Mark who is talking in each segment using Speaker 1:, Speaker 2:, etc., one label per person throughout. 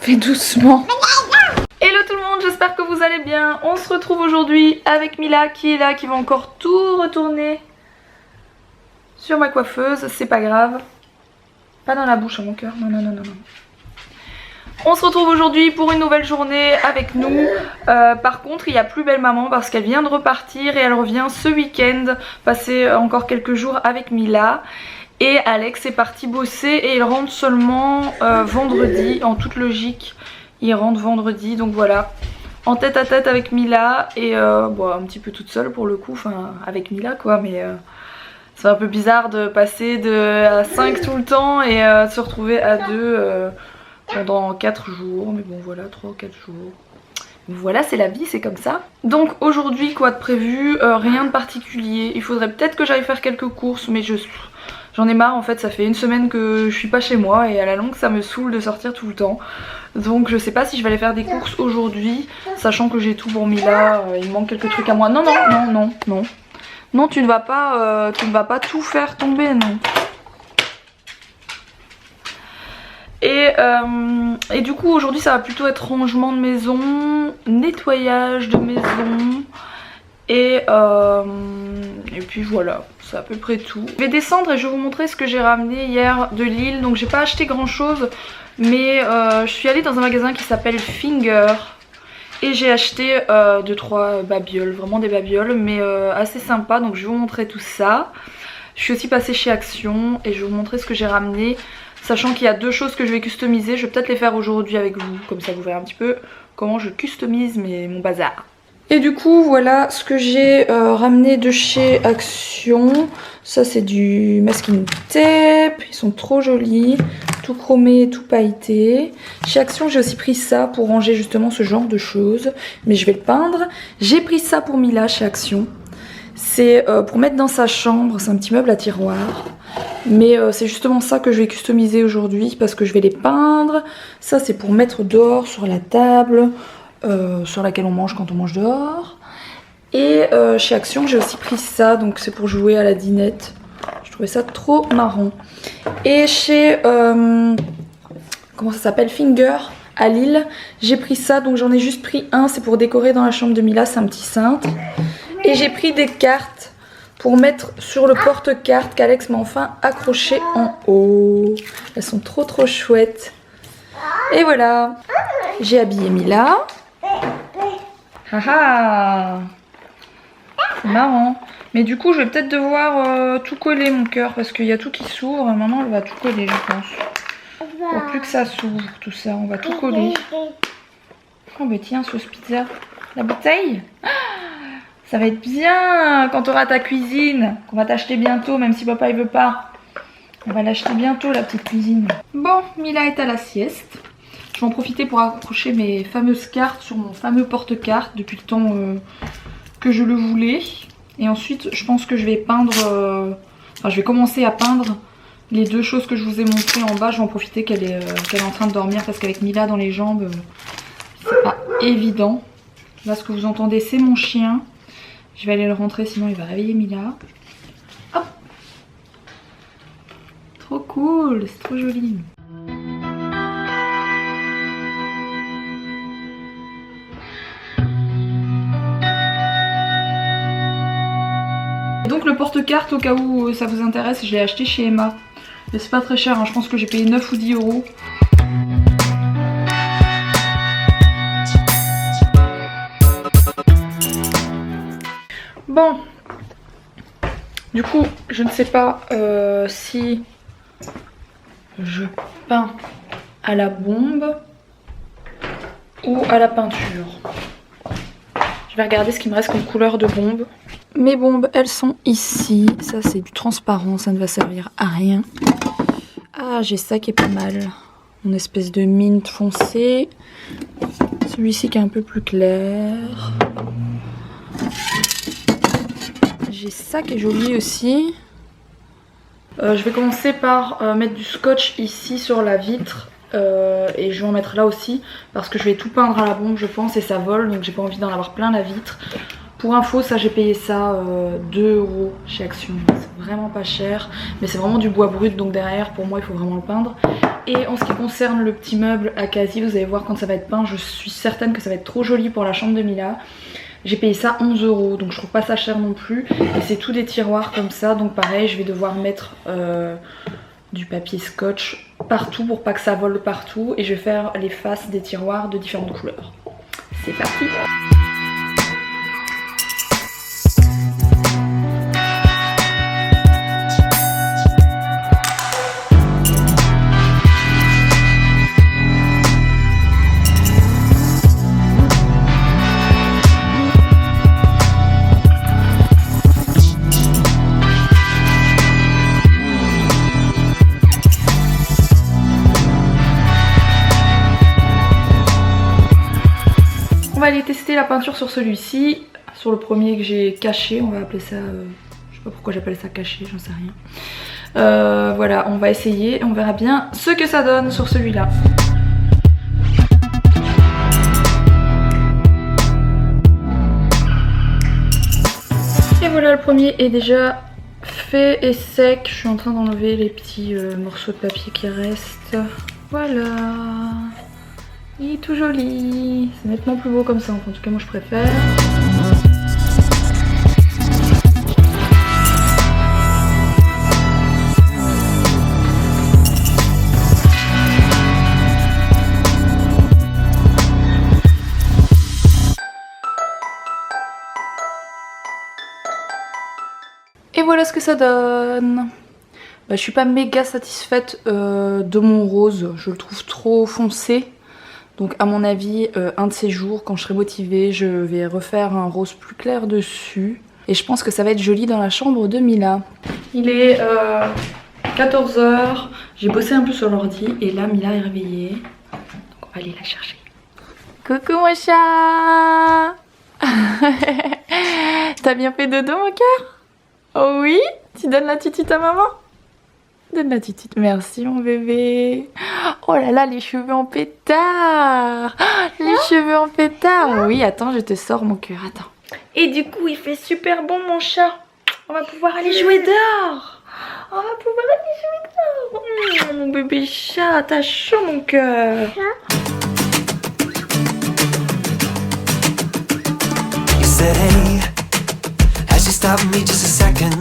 Speaker 1: Fais doucement. Hello tout le monde, j'espère que vous allez bien. On se retrouve aujourd'hui avec Mila qui est là, qui va encore tout retourner sur ma coiffeuse. C'est pas grave. Pas dans la bouche à mon cœur, non, non, non, non, non. On se retrouve aujourd'hui pour une nouvelle journée avec nous. Par contre il n'y a plus belle maman parce qu'elle vient de repartir et elle revient ce week-end passer encore quelques jours avec Mila. Et Alex est parti bosser et il rentre seulement vendredi. En toute logique il rentre vendredi, donc voilà, en tête à tête avec Mila. Et bon, un petit peu toute seule pour le coup, enfin avec Mila quoi, mais c'est un peu bizarre de passer à 5 tout le temps et de se retrouver à 2 pendant 4 jours, mais bon voilà, 3 ou 4 jours. Voilà, c'est la vie, c'est comme ça. Donc aujourd'hui, quoi de prévu, rien de particulier. Il faudrait peut-être que j'aille faire quelques courses, mais j'en ai marre en fait, ça fait une semaine que je suis pas chez moi et à la longue ça me saoule de sortir tout le temps. Donc je sais pas si je vais aller faire des courses aujourd'hui, sachant que j'ai tout pour Mila, il me manque quelques trucs à moi. Non, non, non, non, non. Non, tu ne vas pas tout faire tomber, non. Et du coup aujourd'hui ça va plutôt être rangement de maison, nettoyage de maison et puis voilà, c'est à peu près tout. Je vais descendre et je vais vous montrer ce que j'ai ramené hier de Lille. Donc j'ai pas acheté grand chose, mais je suis allée dans un magasin qui s'appelle Finger et j'ai acheté 2-3 babioles, vraiment des babioles mais assez sympa. Donc je vais vous montrer tout ça. Je suis aussi passée chez Action et je vais vous montrer ce que j'ai ramené. Sachant qu'il y a 2 choses que je vais customiser, je vais peut-être les faire aujourd'hui avec vous, comme ça vous verrez un petit peu comment je customise mon bazar. Et du coup voilà ce que j'ai ramené de chez Action. Ça c'est du masking tape, ils sont trop jolis, tout chromé, tout pailleté. Chez Action j'ai aussi pris ça pour ranger justement ce genre de choses, mais je vais le peindre. J'ai pris ça pour Mila chez Action. C'est pour mettre dans sa chambre, c'est un petit meuble à tiroir. Mais c'est justement ça que je vais customiser aujourd'hui parce que je vais les peindre. Ça c'est pour mettre dehors sur la table sur laquelle on mange quand on mange dehors. Et chez Action j'ai aussi pris ça, donc c'est pour jouer à la dinette. Je trouvais ça trop marrant. Et chez comment ça s'appelle, Finger à Lille, j'ai pris ça, donc j'en ai juste pris un, c'est pour décorer dans la chambre de Mila, c'est un petit cintre. Et j'ai pris des cartes pour mettre sur le porte-cartes qu'Alex m'a enfin accroché en haut. Elles sont trop trop chouettes. Et voilà, j'ai habillé Mila. Haha, c'est marrant. Mais du coup je vais peut-être devoir tout coller mon cœur parce qu'il y a tout qui s'ouvre. Maman elle va tout coller je pense. Pour plus que ça s'ouvre tout ça, on va tout coller. Oh bah tiens, sauce pizza. La bouteille. Ça va être bien quand tu auras ta cuisine, qu'on va t'acheter bientôt, même si papa il veut pas. On va l'acheter bientôt la petite cuisine. Bon, Mila est à la sieste. Je vais en profiter pour accrocher mes fameuses cartes sur mon fameux porte-cartes depuis le temps que je le voulais. Et ensuite, je pense que je vais peindre, enfin je vais commencer à peindre les 2 choses que je vous ai montrées en bas. Je vais en profiter qu'elle est en train de dormir parce qu'avec Mila dans les jambes, c'est pas évident. Là, ce que vous entendez, c'est mon chien. Je vais aller le rentrer, sinon il va réveiller Mila. Hop. Trop cool, c'est trop joli. Donc le porte-carte, au cas où ça vous intéresse, je l'ai acheté chez Emma. Mais c'est pas très cher, hein. Je pense que j'ai payé 9 ou 10 euros. Bon, du coup, je ne sais pas si je peins à la bombe ou à la peinture. Je vais regarder ce qu'il me reste comme couleur de bombe. Mes bombes, elles sont ici. Ça, c'est du transparent, ça ne va servir à rien. Ah, j'ai ça qui est pas mal. Une espèce de mint foncé. Celui-ci qui est un peu plus clair. J'ai ça qui est joli aussi. Je vais commencer par mettre du scotch ici sur la vitre et je vais en mettre là aussi parce que je vais tout peindre à la bombe je pense et ça vole, donc j'ai pas envie d'en avoir plein la vitre. Pour info, ça j'ai payé ça 2 € chez Action, c'est vraiment pas cher, mais c'est vraiment du bois brut, donc derrière pour moi il faut vraiment le peindre. Et en ce qui concerne le petit meuble Akazi, vous allez voir quand ça va être peint, je suis certaine que ça va être trop joli pour la chambre de Mila. J'ai payé ça 11 €, donc je trouve pas ça cher non plus. Et c'est tout des tiroirs comme ça, donc pareil je vais devoir mettre du papier scotch partout pour pas que ça vole partout. Et je vais faire les faces des tiroirs de différentes couleurs. C'est parti! On va aller tester la peinture sur celui-ci, sur le premier que j'ai caché, on va appeler ça, je sais pas pourquoi j'appelle ça caché, j'en sais rien. Voilà, on va essayer et on verra bien ce que ça donne sur celui-là. Et voilà, le premier est déjà fait et sec, je suis en train d'enlever les petits morceaux de papier qui restent. Voilà. Il est tout joli, c'est nettement plus beau comme ça, en tout cas moi je préfère. Et voilà ce que ça donne. Bah, je suis pas méga satisfaite de mon rose, je le trouve trop foncé. Donc à mon avis, un de ces jours, quand je serai motivée, je vais refaire un rose plus clair dessus. Et je pense que ça va être joli dans la chambre de Mila. Il est 14 h, j'ai bossé un peu sur l'ordi et là Mila est réveillée. Donc on va aller la chercher. Coucou mon chat. T'as bien fait dodo mon cœur? Oh oui? Tu donnes la tutute à maman? Donne la tutute. Merci mon bébé. Oh là là, les cheveux en pétard. Les cheveux en pétard. Oui, attends, je te sors mon cœur. Attends. Et du coup, il fait super bon mon chat. On va pouvoir aller jouer dehors. On va pouvoir aller jouer dehors. Mon bébé chat, t'as chaud mon cœur. You said hey, as you stop me just a second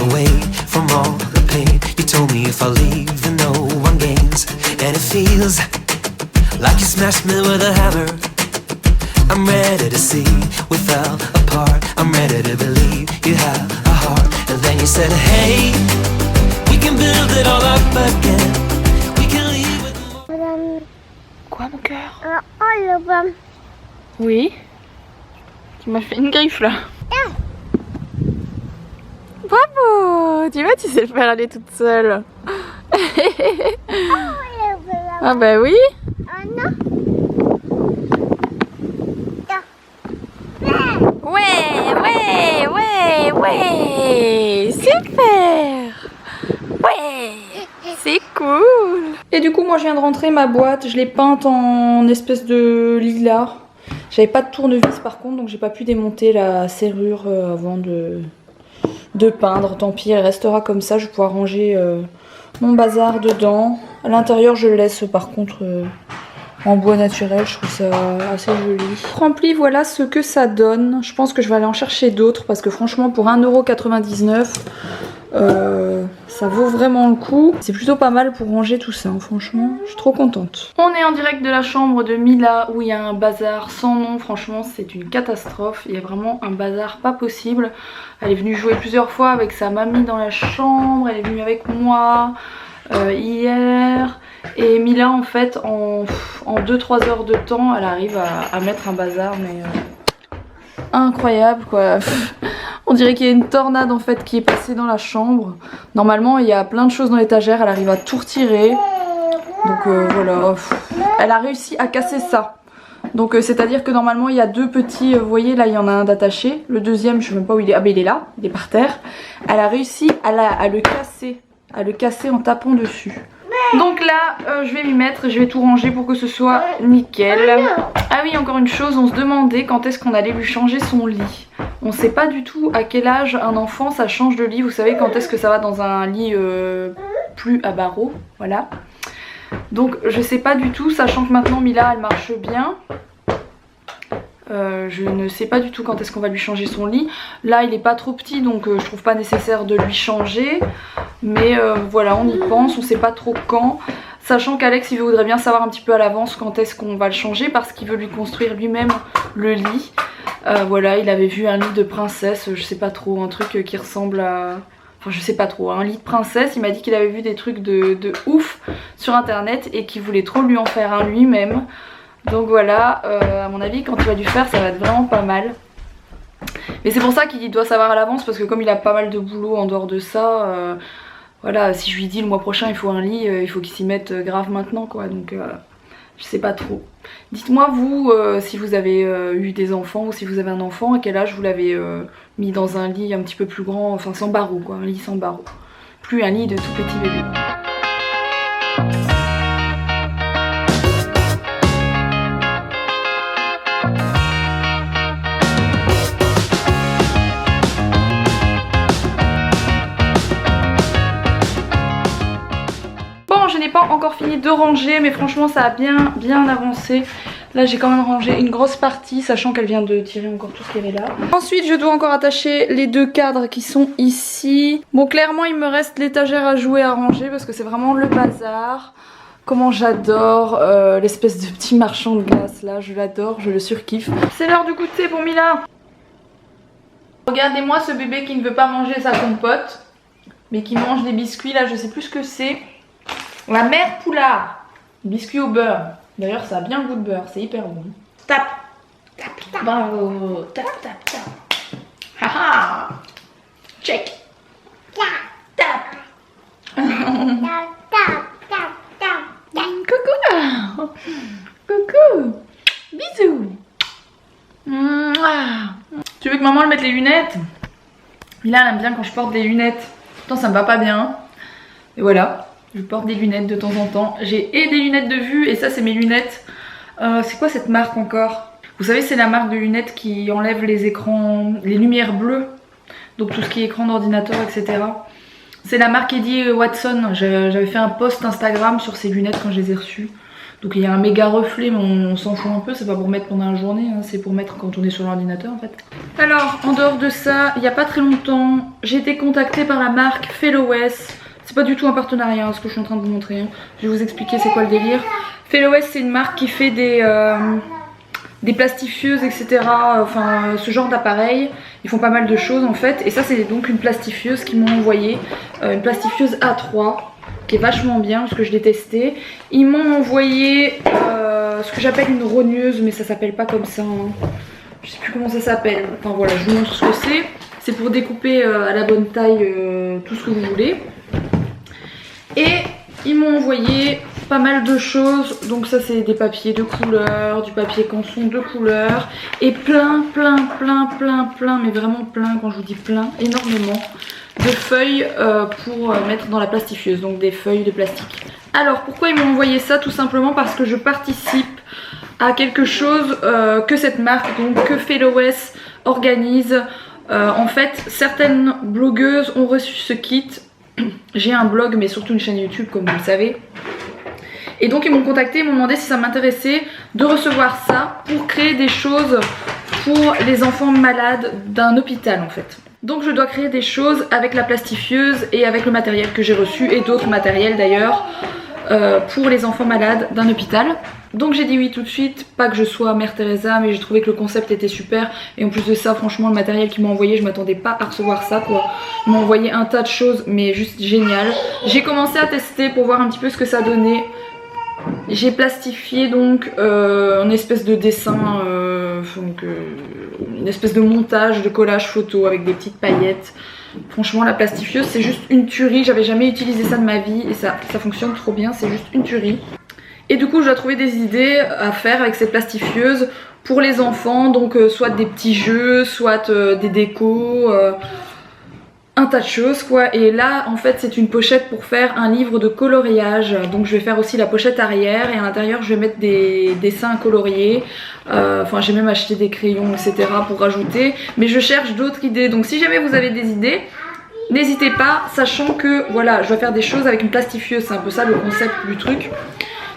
Speaker 1: away from all the pain. You told me if I leave then no one gains, and it feels like you smashed me with a hammer. I'm ready to see we fell apart. I'm ready to believe you have a heart. And then you said hey, we can build it all up again. We can leave with... Quoi mon cœur? Oui. Tu m'as fait une griffe là. Bravo! Tu vois, tu sais faire aller toute seule. Ah bah oui. Ouais. Super. Ouais. C'est cool. Et du coup, moi je viens de rentrer ma boîte. Je l'ai peinte en espèce de lilas. J'avais pas de tournevis par contre, donc j'ai pas pu démonter la serrure avant de peindre. Tant pis, elle restera comme ça. Je vais pouvoir ranger mon bazar dedans. À l'intérieur, je le laisse par contre en bois naturel. Je trouve ça assez joli. Rempli, voilà ce que ça donne. Je pense que je vais aller en chercher d'autres parce que franchement, pour 1,99 €, ça vaut vraiment le coup. C'est plutôt pas mal pour ranger tout ça, hein. Franchement, je suis trop contente. On est en direct de la chambre de Mila où il y a un bazar sans nom. Franchement, c'est une catastrophe. Il y a vraiment un bazar pas possible. Elle est venue jouer plusieurs fois avec sa mamie dans la chambre. Elle est venue avec moi hier. Et Mila, en fait, en 2-3 heures de temps, elle arrive à mettre un bazar, mais incroyable quoi. On dirait qu'il y a une tornade en fait qui est passée dans la chambre. Normalement il y a plein de choses dans l'étagère, elle arrive à tout retirer. Donc voilà, elle a réussi à casser ça. Donc c'est à dire que normalement il y a deux petits, vous voyez là il y en a un d'attaché. Le deuxième je sais même pas où il est, ah ben il est là, il est par terre. Elle a réussi à le casser en tapant dessus. Donc là je vais m'y mettre, je vais tout ranger pour que ce soit nickel. Ah oui, encore une chose, on se demandait quand est-ce qu'on allait lui changer son lit. On sait pas du tout à quel âge un enfant ça change de lit. Vous savez quand est-ce que ça va dans un lit plus à barreaux, voilà. Donc je sais pas du tout, sachant que maintenant Mila elle marche bien. Je ne sais pas du tout quand est-ce qu'on va lui changer son lit. Là il est pas trop petit donc je trouve pas nécessaire de lui changer. Mais voilà, on y pense, on sait pas trop quand. Sachant qu'Alex il voudrait bien savoir un petit peu à l'avance quand est-ce qu'on va le changer, parce qu'il veut lui construire lui-même le lit. Voilà, il avait vu un lit de princesse, je sais pas trop, un truc qui ressemble à... Enfin je sais pas trop, un lit de princesse. Il m'a dit qu'il avait vu des trucs de ouf sur internet et qu'il voulait trop lui en faire un lui-même. Donc voilà, à mon avis quand il va lui faire ça va être vraiment pas mal. Mais c'est pour ça qu'il doit savoir à l'avance, parce que comme il a pas mal de boulot en dehors de ça, voilà, si je lui dis le mois prochain il faut un lit, il faut qu'il s'y mette grave maintenant quoi. Donc je sais pas trop. Dites-moi vous si vous avez eu des enfants ou si vous avez un enfant, à quel âge vous l'avez mis dans un lit un petit peu plus grand, enfin sans barreaux quoi, un lit sans barreaux. Plus un lit de tout petit bébé. Je n'ai pas encore fini de ranger, mais franchement ça a bien avancé. Là j'ai quand même rangé une grosse partie, sachant qu'elle vient de tirer encore tout ce qu'il y avait là. Ensuite je dois encore attacher les deux cadres qui sont ici. Bon clairement il me reste l'étagère à jouer, à ranger, parce que c'est vraiment le bazar. Comment j'adore l'espèce de petit marchand de glace là, je l'adore, je le surkiffe. C'est l'heure du goûter pour Mila. Regardez-moi ce bébé qui ne veut pas manger sa compote, mais qui mange des biscuits là, je sais plus ce que c'est. La mère Poulard, biscuit au beurre. D'ailleurs ça a bien le goût de beurre, c'est hyper bon. Tape, tape, tape. Bravo, tape, tape, tape. Haha. Check. Tape. Coucou. Coucou. Bisous. Tu veux que maman le mette les lunettes? Là elle aime bien quand je porte des lunettes. Pourtant ça me va pas bien. Et voilà. Je porte des lunettes de temps en temps. J'ai des lunettes de vue et ça c'est mes lunettes. C'est quoi cette marque encore? Vous savez c'est la marque de lunettes qui enlève les écrans, les lumières bleues. Donc tout ce qui est écran d'ordinateur etc. C'est la marque Eddie Watson. J'avais fait un post Instagram sur ces lunettes quand je les ai reçues. Donc il y a un méga reflet mais on s'en fout un peu. C'est pas pour mettre pendant la journée, hein. C'est pour mettre quand on est sur l'ordinateur en fait. Alors en dehors de ça, il n'y a pas très longtemps, j'ai été contactée par la marque Fellowes. C'est pas du tout un partenariat, ce que je suis en train de vous montrer. Je vais vous expliquer c'est quoi le délire. Fellowes c'est une marque qui fait des plastifieuses etc. Enfin ce genre d'appareil. Ils font pas mal de choses en fait. Et ça c'est donc une plastifieuse qu'ils m'ont envoyé. Une plastifieuse A3 qui est vachement bien parce que je l'ai testée. Ils m'ont envoyé ce que j'appelle une rogneuse, mais ça s'appelle pas comme ça. Hein. Je sais plus comment ça s'appelle. Enfin voilà, je vous montre ce que c'est. C'est pour découper à la bonne taille tout ce que vous voulez. Et ils m'ont envoyé pas mal de choses. Donc ça c'est des papiers de couleur, du papier canson de couleur. Et plein, mais vraiment plein, quand je vous dis plein, énormément de feuilles pour mettre dans la plastifieuse. Donc des feuilles de plastique. Alors pourquoi ils m'ont envoyé ça? Tout simplement parce que je participe à quelque chose que cette marque, donc que Fellowes organise. En fait certaines blogueuses ont reçu ce kit. J'ai un blog mais surtout une chaîne YouTube comme vous le savez. Et donc ils m'ont contacté, ils m'ont demandé si ça m'intéressait de recevoir ça pour créer des choses pour les enfants malades d'un hôpital en fait. Donc je dois créer des choses avec la plastifieuse et avec le matériel que j'ai reçu et d'autres matériels d'ailleurs pour les enfants malades d'un hôpital. Donc j'ai dit oui tout de suite, pas que je sois Mère Teresa, mais j'ai trouvé que le concept était super. Et en plus de ça, franchement le matériel qu'ils m'ont envoyé, je m'attendais pas à recevoir ça quoi. Ils m'ont envoyé un tas de choses mais juste génial. J'ai commencé à tester pour voir un petit peu ce que ça donnait. J'ai plastifié donc une espèce de dessin, une espèce de montage, de collage photo avec des petites paillettes. Franchement la plastifieuse c'est juste une tuerie, j'avais jamais utilisé ça de ma vie et ça fonctionne trop bien, c'est juste une tuerie. Et du coup je dois trouver des idées à faire avec cette plastifieuse pour les enfants, donc soit des petits jeux, soit des décos. un tas de choses quoi. Et là en fait c'est une pochette pour faire un livre de coloriage, donc je vais faire aussi la pochette arrière et à l'intérieur je vais mettre des dessins coloriés, enfin j'ai même acheté des crayons etc pour rajouter, mais je cherche d'autres idées, donc si jamais vous avez des idées n'hésitez pas, sachant que voilà je dois faire des choses avec une plastifieuse, c'est un peu ça le concept du truc,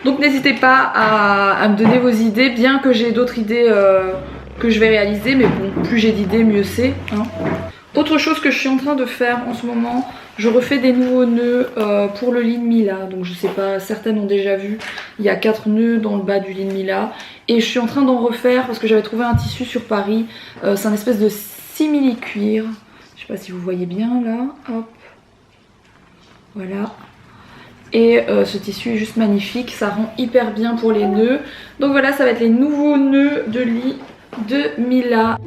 Speaker 1: donc n'hésitez pas à me donner vos idées, bien que j'ai d'autres idées que je vais réaliser, mais bon plus j'ai d'idées mieux c'est hein. Autre chose que je suis en train de faire en ce moment, je refais des nouveaux nœuds pour le lit de Mila. Donc je sais pas, certaines ont déjà vu, il y a 4 nœuds dans le bas du lit de Mila. Et je suis en train d'en refaire parce que j'avais trouvé un tissu sur Paris. C'est un espèce de simili-cuir. Je sais pas si vous voyez bien là. Hop. Voilà. Et ce tissu est juste magnifique, ça rend hyper bien pour les nœuds. Donc voilà, ça va être les nouveaux nœuds de lit de Mila.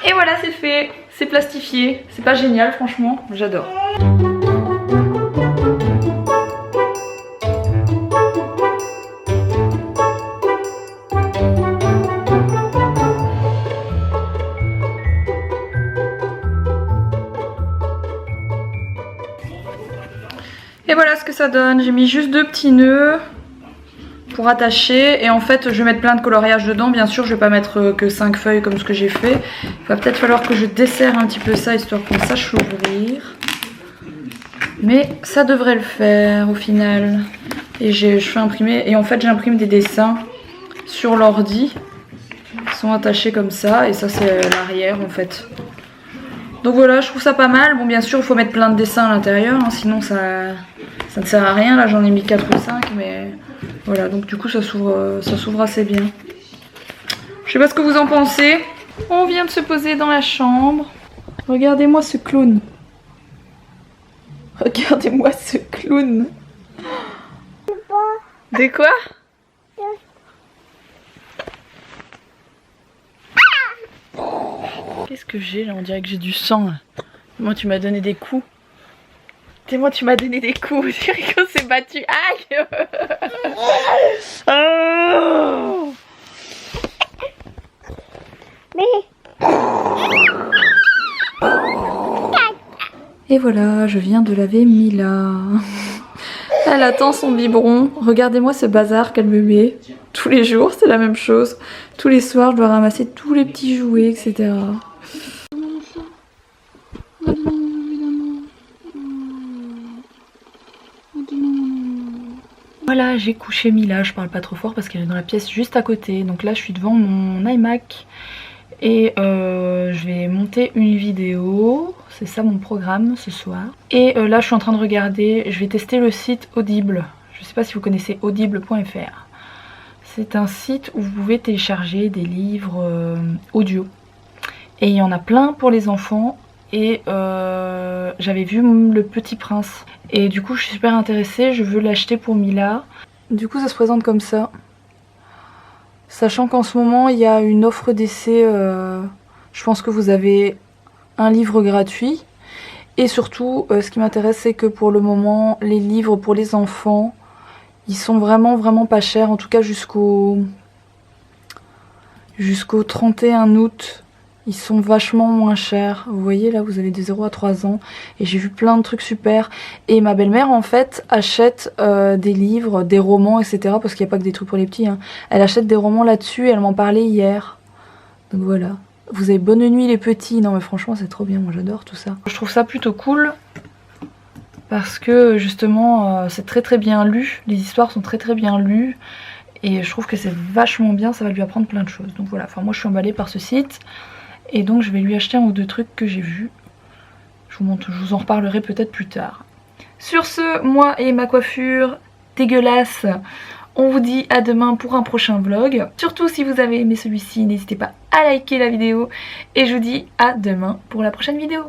Speaker 1: Et voilà, c'est fait, c'est plastifié, c'est pas génial franchement, j'adore. Et voilà ce que ça donne, j'ai mis juste 2 petits nœuds pour attacher et en fait je vais mettre plein de coloriage dedans, bien sûr je vais pas mettre que 5 feuilles comme ce que j'ai fait. Il va peut-être falloir que je desserre un petit peu ça histoire qu'on sache l'ouvrir, mais ça devrait le faire au final. Et je fais imprimer, et en fait j'imprime des dessins sur l'ordi qui sont attachés comme ça, et ça c'est l'arrière en fait. Donc voilà, je trouve ça pas mal. Bon bien sûr il faut mettre plein de dessins à l'intérieur hein, sinon ça ne sert à rien. Là j'en ai mis 4 ou 5 mais voilà, donc du coup ça s'ouvre assez bien. Je sais pas ce que vous en pensez. On vient de se poser dans la chambre. Regardez-moi ce clown. Regardez-moi ce clown. De quoi? Qu'est-ce que j'ai là? On dirait que j'ai du sang là. Moi tu m'as donné des coups. Moi tu m'as donné des coups. C'est vrai qu'on s'est battu. Aïe. Oh. Et voilà, je viens de laver Mila. Elle attend son biberon. Regardez-moi ce bazar qu'elle me met. Tous les jours, c'est la même chose. Tous les soirs, je dois ramasser tous les petits jouets, etc. Voilà, j'ai couché Mila. Je parle pas trop fort parce qu'elle est dans la pièce juste à côté. Donc là, je suis devant mon iMac. Et je vais monter une vidéo, c'est ça mon programme ce soir. Et là je suis en train de regarder, je vais tester le site Audible. Je sais pas si vous connaissez audible.fr. C'est un site où vous pouvez télécharger des livres audio. Et il y en a plein pour les enfants. Et j'avais vu Le Petit Prince. Et du coup je suis super intéressée, je veux l'acheter pour Mila. Du coup ça se présente comme ça. Sachant qu'en ce moment il y a une offre d'essai, je pense que vous avez un livre gratuit. Et surtout ce qui m'intéresse c'est que pour le moment les livres pour les enfants ils sont vraiment pas chers, en tout cas jusqu'au 31 août. Ils sont vachement moins chers. Vous voyez là vous avez des 0 à 3 ans. Et j'ai vu plein de trucs super. Et ma belle-mère en fait achète des livres, des romans etc. Parce qu'il n'y a pas que des trucs pour les petits hein. Elle achète des romans là-dessus et elle m'en parlait hier. Donc voilà. Vous avez Bonne nuit les petits. Non mais franchement c'est trop bien, moi j'adore tout ça. Je trouve ça plutôt cool. Parce que justement c'est très bien lu. Les histoires sont très bien lues. Et je trouve que c'est vachement bien, ça va lui apprendre plein de choses. Donc voilà, enfin moi je suis emballée par ce site. Et donc je vais lui acheter 1 ou 2 trucs que j'ai vus. Je vous en reparlerai peut-être plus tard. Sur ce, moi et ma coiffure dégueulasse, on vous dit à demain pour un prochain vlog. Surtout si vous avez aimé celui-ci, n'hésitez pas à liker la vidéo. Et je vous dis à demain pour la prochaine vidéo.